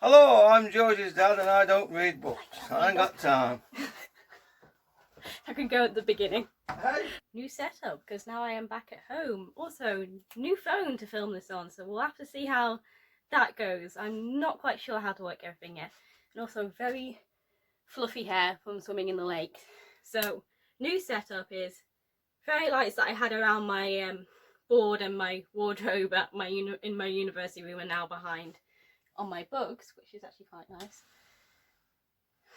Hello, I'm George's dad and I don't read books. I ain't got time. I can go at the beginning. Hey. New setup, because now I am back at home. Also, new phone to film this on, so we'll have to see how that goes. I'm not quite sure how to work everything yet. And also very fluffy hair from swimming in the lake. So, new setup is fairy lights that I had around my board and my wardrobe at in my university room are now behind on my books, which is actually quite nice.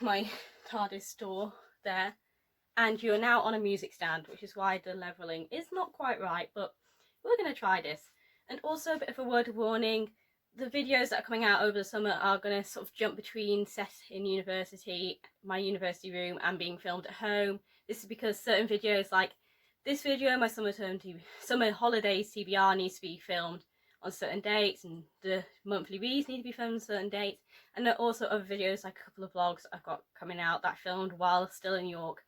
My TARDIS store there. And you're now on a music stand, which is why the levelling is not quite right, but we're going to try this. And also a bit of a word of warning, the videos that are coming out over the summer are going to sort of jump between set in university, my university room, and being filmed at home. This is because certain videos, like this video, my summer holidays TBR, needs to be filmed on certain dates, and the monthly reads need to be filmed on certain dates. And there are also other videos, like a couple of vlogs I've got coming out that filmed while still in York.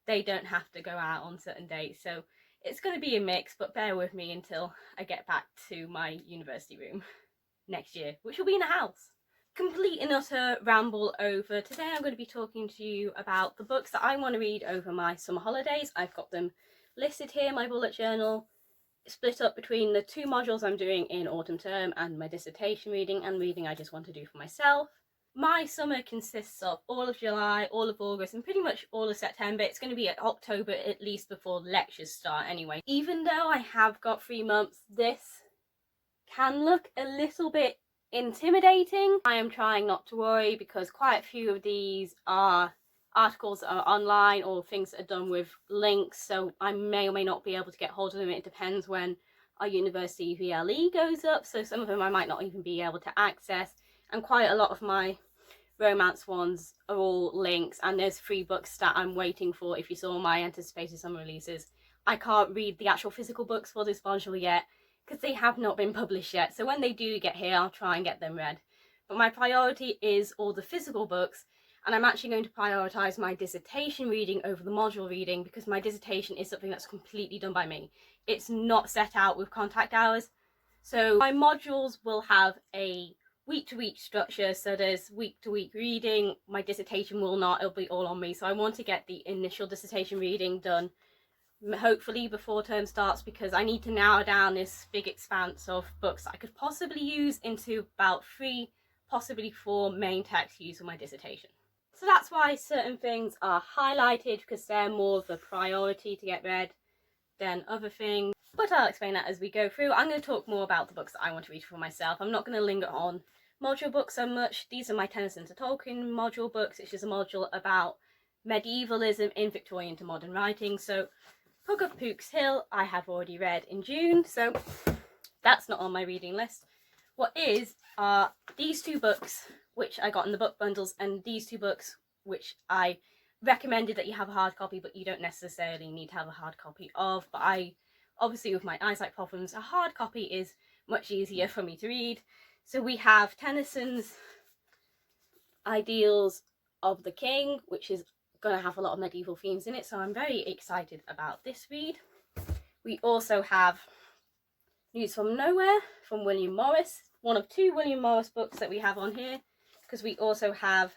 They don't have to go out on certain dates, so it's going to be a mix, but bear with me until I get back to my university room next year, which will be in a house. Complete and utter ramble over. Today I'm going to be talking to you about the books that I want to read over my summer holidays. I've got them listed here, my bullet journal, split up between the 2 modules I'm doing in autumn term and my dissertation reading and reading I just want to do for myself. My summer consists of all of July, all of August, and pretty much all of September. It's going to be at October at least before lectures start anyway. Even though I have got 3 months, this can look a little bit intimidating. I am trying not to worry because quite a few of these are articles that are online or things that are done with links, so I may or may not be able to get hold of them. It depends when our university VLE goes up, so some of them I might not even be able to access. And quite a lot of my romance ones are all links, and there's 3 books that I'm waiting for. If you saw my anticipated summer releases, I can't read the actual physical books for this module yet because they have not been published yet. So when they do get here, I'll try and get them read. But my priority is all the physical books, and I'm actually going to prioritise my dissertation reading over the module reading because my dissertation is something that's completely done by me. It's not set out with contact hours. So my modules will have a week-to-week structure, so there's week-to-week reading. My dissertation will not, it'll be all on me. So I want to get the initial dissertation reading done hopefully before term starts, because I need to narrow down this big expanse of books that I could possibly use into about 3, possibly 4 main texts used for my dissertation. So that's why certain things are highlighted, because they're more of a priority to get read than other things. But I'll explain that as we go through. I'm going to talk more about the books that I want to read for myself. I'm not going to linger on module books so much. These are my Tennyson to Tolkien module books, which is a module about medievalism in Victorian to modern writing. So Hook of Pook's Hill I have already read in June, so that's not on my reading list. What is are these 2 books which I got in the book bundles, and these 2 books which I recommended that you have a hard copy, but you don't necessarily need to have a hard copy of. But I, obviously with my eyesight problems, a hard copy is much easier for me to read. So we have Tennyson's Ideals of the King, which is going to have a lot of medieval themes in it, so I'm very excited about this read. We also have News from Nowhere from William Morris, one of 2 William Morris books that we have on here, because we also have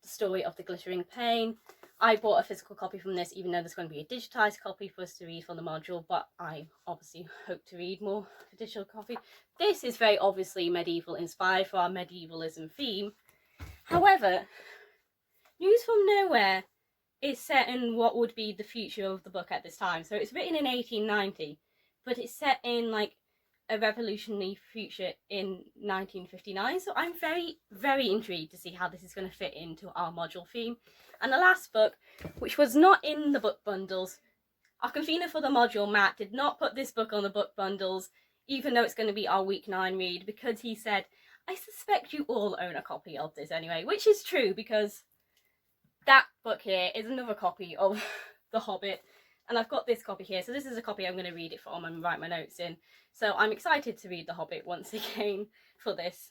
The Story of the Glittering Pain. I bought a physical copy from this, even though there's going to be a digitized copy for us to read from the module, but I obviously hope to read more a digital copy. This is very obviously medieval inspired for our medievalism theme. However, News from Nowhere is set in what would be the future of the book at this time. So it's written in 1890, but it's set in like a revolutionary future in 1959. So I'm very, very intrigued to see how this is going to fit into our module theme. And the last book, which was not in the book bundles, our convener for the module, Matt, did not put this book on the book bundles, even though it's going to be our week 9 read, because he said, I suspect you all own a copy of this anyway, which is true, because that book here is another copy of The Hobbit, and I've got this copy here, so this is a copy I'm going to read it from and write my notes in. So I'm excited to read The Hobbit once again for this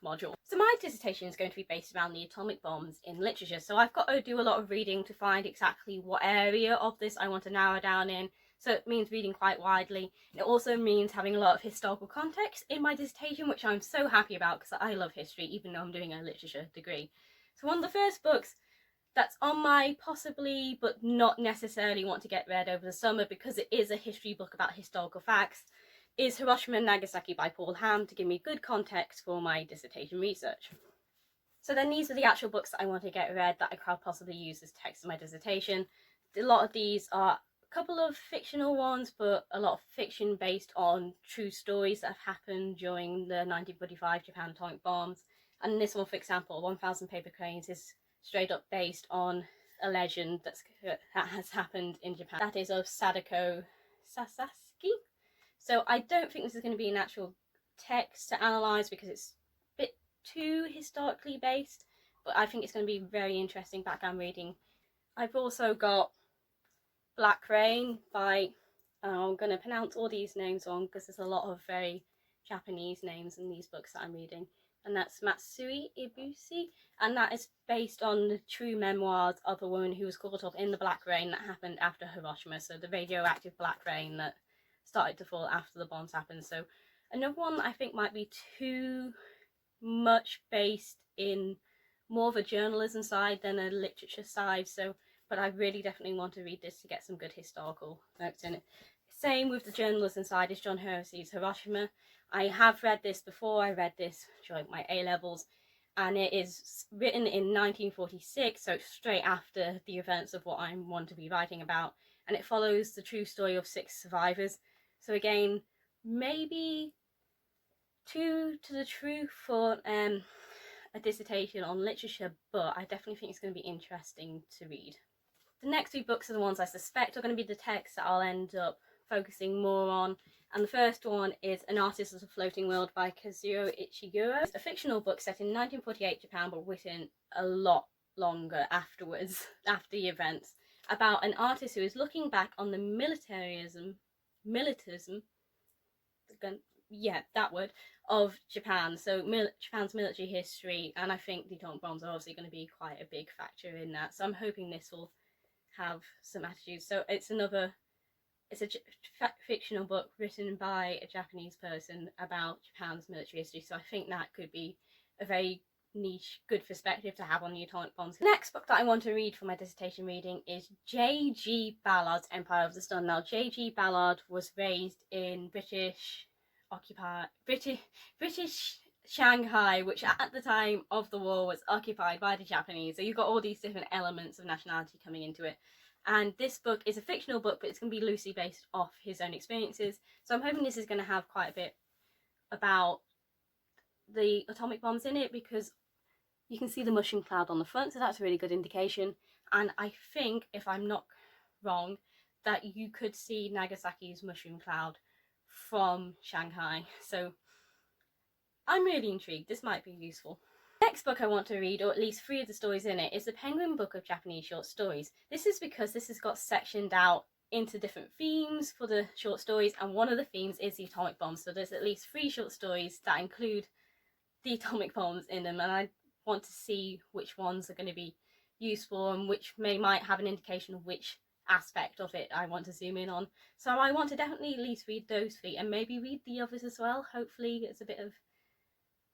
module. So my dissertation is going to be based around the atomic bombs in literature, so I've got to do a lot of reading to find exactly what area of this I want to narrow down in. So it means reading quite widely. It also means having a lot of historical context in my dissertation, which I'm so happy about because I love history, even though I'm doing a literature degree. So one of the first books that's on my possibly but not necessarily want to get read over the summer, because it is a history book about historical facts, is Hiroshima and Nagasaki by Paul Hamm, to give me good context for my dissertation research. So then these are the actual books that I want to get read that I could possibly use as text in my dissertation. A lot of these are a couple of fictional ones, but a lot of fiction based on true stories that have happened during the 1945 Japan atomic bombs. And this one, for example, 1000 Paper Cranes, is straight up based on a legend that has happened in Japan. That is of Sadako Sasaki. So I don't think this is going to be an actual text to analyse because it's a bit too historically based, but I think it's going to be very interesting background reading. I've also got Black Rain by, I'm going to pronounce all these names wrong because there's a lot of very Japanese names in these books that I'm reading, and that's Matsui Ibushi, and that is based on the true memoirs of a woman who was caught up in the black rain that happened after Hiroshima, so the radioactive black rain that started to fall after the bombs happened. So another one that I think might be too much based in more of a journalism side than a literature side, so but I really definitely want to read this to get some good historical notes in it. Same with the journalism side is John Hersey's Hiroshima. I have read this before. I read this during my A-levels, and it is written in 1946, so straight after the events of what I want to be writing about, and it follows the true story of 6 survivors. So again, maybe too to the truth for a dissertation on literature, but I definitely think it's going to be interesting to read. The next 2 books are the ones I suspect are going to be the texts that I'll end up focusing more on, and the first one is An Artist of the Floating World by Kazuo Ichiguro. It's a fictional book set in 1948 Japan, but written a lot longer afterwards, after the events, about an artist who is looking back on the militarism, yeah, that word, of Japan. So Japan's military history, and I think the atomic bombs are obviously going to be quite a big factor in that. So I'm hoping this will have some attitudes. So it's a fictional book written by a Japanese person about Japan's military history. So I think that could be a very niche, good perspective to have on the atomic bombs. The next book that I want to read for my dissertation reading is J.G. Ballard's Empire of the Sun. Now, J.G. Ballard was raised in British Shanghai, which at the time of the war was occupied by the Japanese. So you've got all these different elements of nationality coming into it. And this book is a fictional book, but it's going to be loosely based off his own experiences. So I'm hoping this is going to have quite a bit about the atomic bombs in it, because you can see the mushroom cloud on the front, so that's a really good indication. And I think, if I'm not wrong, that you could see Nagasaki's mushroom cloud from Shanghai. So I'm really intrigued. This might be useful. The next book I want to read, or at least 3 of the stories in it, is the Penguin Book of Japanese Short Stories. This is because this has got sectioned out into different themes for the short stories, and one of the themes is the atomic bomb. So there's at least 3 short stories that include the atomic bombs in them, and I want to see which ones are going to be useful and which might have an indication of which aspect of it I want to zoom in on. So I want to definitely at least read those 3 and maybe read the others as well. Hopefully it's a bit of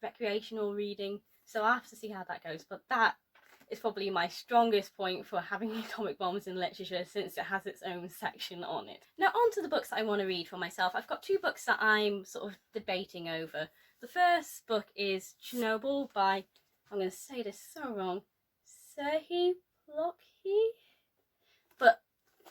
recreational reading, so I'll have to see how that goes. But that is probably my strongest point for having atomic bombs in literature, since it has its own section on it. Now on to the books that I want to read for myself. I've got 2 books that I'm sort of debating over. The first book is Chernobyl by, I'm going to say this so wrong, Serhii Plokhy, but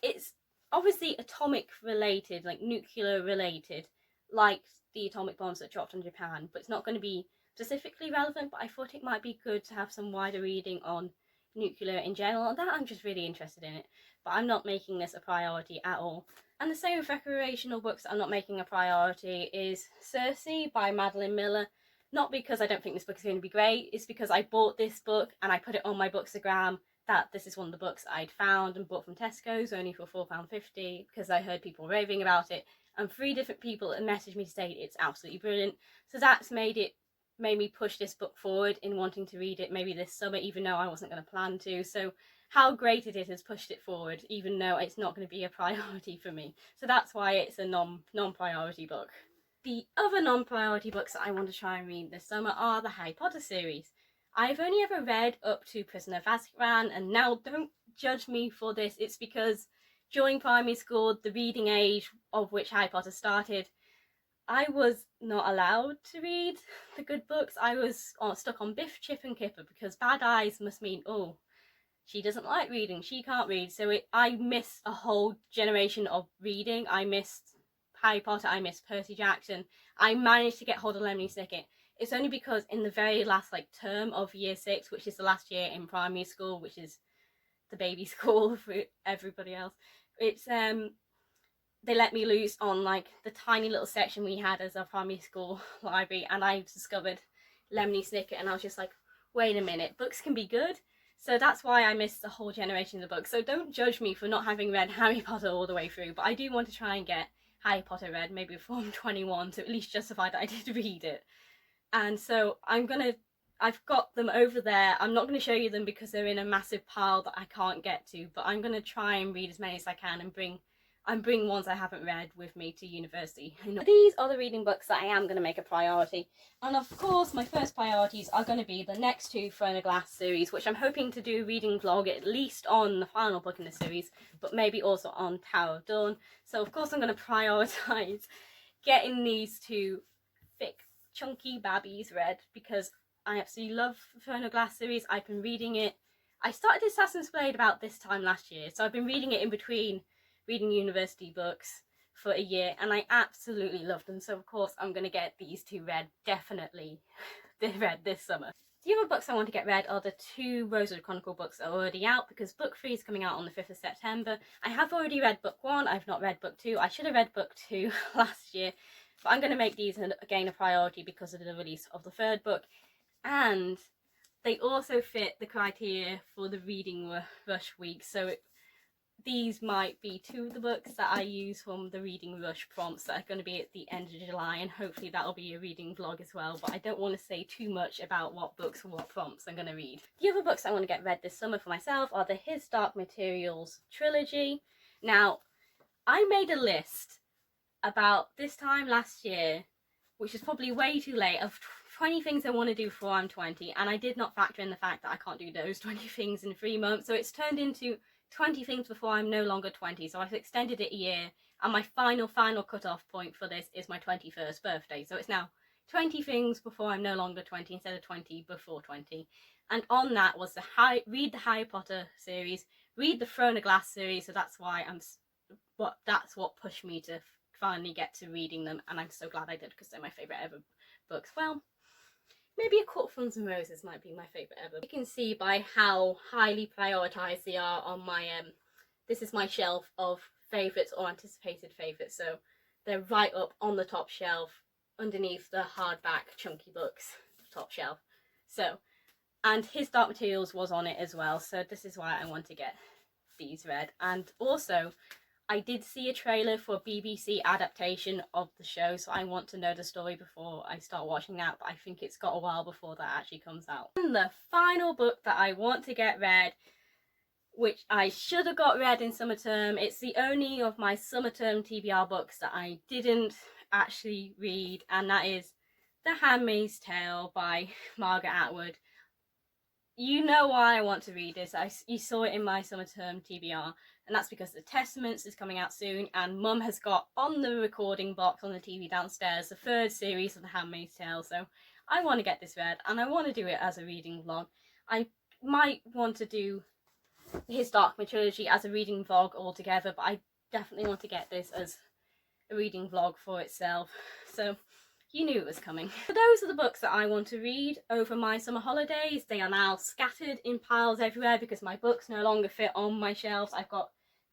it's obviously atomic related, like nuclear related, like the atomic bombs that dropped on Japan, but it's not going to be specifically relevant. But I thought it might be good to have some wider reading on nuclear in general, and that I'm just really interested in it, but I'm not making this a priority at all. And the same with recreational books that I'm not making a priority is Circe by Madeline Miller. Not because I don't think this book is going to be great, it's because I bought this book and I put it on my Bookstagram that this is one of the books I'd found and bought from Tesco's only for £4.50 because I heard people raving about it, and 3 different people messaged me to say it's absolutely brilliant. So that's made made me push this book forward in wanting to read it maybe this summer, even though I wasn't going to plan to. So how great it is has pushed it forward, even though it's not going to be a priority for me. So that's why it's a non-priority book. The other non-priority books that I want to try and read this summer are the Harry Potter series. I've only ever read up to Prisoner of Azkaban, and now don't judge me for this, it's because during primary school, the reading age of which Harry Potter started, I was not allowed to read the good books. I was stuck on Biff, Chip and Kipper, because bad eyes must mean, oh, she doesn't like reading, she can't read. So I missed a whole generation of reading. I missed Harry Potter, I missed Percy Jackson. I managed to get hold of Lemony Snicket. It's only because in the very last term of year 6, which is the last year in primary school, which is the baby school for everybody else, it's they let me loose on the tiny little section we had as a primary school library, and I discovered Lemony Snicket, and I was just like, wait a minute, books can be good. So that's why I missed a whole generation of the books. So don't judge me for not having read Harry Potter all the way through, but I do want to try and get Harry Potter read maybe before I'm 21 to at least justify that I did read it. And so I've got them over there. I'm not going to show you them because they're in a massive pile that I can't get to, but I'm going to try and read as many as I can and bring ones I haven't read with me to university. These are the reading books that I am going to make a priority. And of course, my first priorities are going to be the next 2 Throne of Glass series, which I'm hoping to do a reading vlog at least on the final book in the series, but maybe also on Tower of Dawn. So of course I'm going to prioritise getting these 2 thick, chunky babbies read, because I absolutely love the Throne of Glass series. I've been reading it. I started Assassin's Blade about this time last year, so I've been reading it in between reading university books for a year, and I absolutely love them. So of course I'm going to get these 2 read, definitely read this summer. The other books I want to get read are the 2 Rosewood Chronicle books that are already out, because book 3 is coming out on the 5th of September. I have already read book 1, I've not read book 2. I should have read book 2 last year, but I'm going to make these again a priority because of the release of the 3rd book, and they also fit the criteria for the reading rush week. So these might be 2 of the books that I use from the reading rush prompts that are going to be at the end of July, and hopefully that'll be a reading vlog as well, but I don't want to say too much about what books or what prompts I'm going to read. The other books I want to get read this summer for myself are the His Dark Materials trilogy. Now, I made a list about this time last year, which is probably way too late, of 20 things I want to do before I'm 20, and I did not factor in the fact that I can't do those 20 things in 3 months, so it's turned into 20 things before I'm no longer 20, so I've extended it a year, and my final cut-off point for this is my 21st birthday, so it's now 20 things before I'm no longer 20 instead of 20 before 20. And on that was read the Harry Potter series, read the Throne of Glass series, so that's what pushed me to finally get to reading them, and I'm so glad I did because they're my favourite ever books. Well, maybe A Court of Thorns and Roses might be my favourite ever. You can see by how highly prioritised they are on my, this is my shelf of favourites or anticipated favourites, so they're right up on the top shelf underneath the hardback chunky books top shelf. So, and His Dark Materials was on it as well, so this is why I want to get these read. And also, I did see a trailer for a BBC adaptation of the show, so I want to know the story before I start watching that, but I think it's got a while before that actually comes out. And the final book that I want to get read, which I should have got read in summer term, it's the only of my summer term TBR books that I didn't actually read, and that is The Handmaid's Tale by Margaret Atwood. You know why I want to read this. You saw it in my summer term TBR, and that's because The Testaments is coming out soon, and Mum has got on the recording box on the TV downstairs the 3rd series of The Handmaid's Tale, so I want to get this read, and I want to do it as a reading vlog. I might want to do His Dark Trilogy as a reading vlog altogether, but I definitely want to get this as a reading vlog for itself, so you knew it was coming. So those are the books that I want to read over my summer holidays. They are now scattered in piles everywhere because my books no longer fit on my shelves. I've got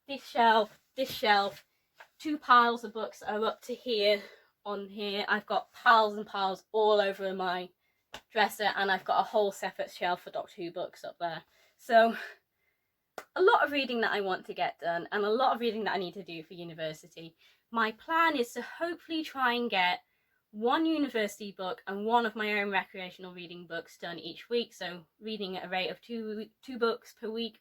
this shelf, 2 piles of books are up to here on here. I've got piles and piles all over my dresser, and I've got a whole separate shelf for Doctor Who books up there. So a lot of reading that I want to get done, and a lot of reading that I need to do for university. My plan is to hopefully try and get one university book and one of my own recreational reading books done each week, so reading at a rate of two books per week,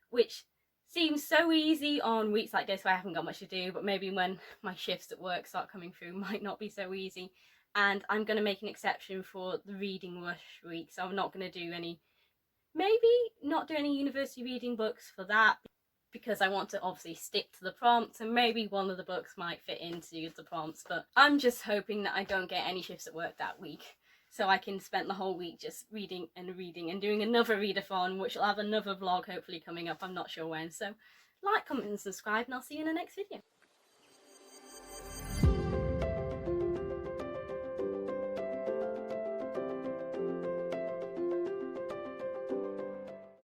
which seems so easy on weeks like this where I haven't got much to do, but maybe when my shifts at work start coming through might not be so easy. And I'm going to make an exception for the reading rush week, so I'm not going to do any, maybe not do any university reading books for that, because I want to obviously stick to the prompts, and maybe one of the books might fit into the prompts, but I'm just hoping that I don't get any shifts at work that week, so I can spend the whole week just reading and doing another readathon, which will have another vlog hopefully coming up, I'm not sure when. So like, comment and subscribe, and I'll see you in the next video.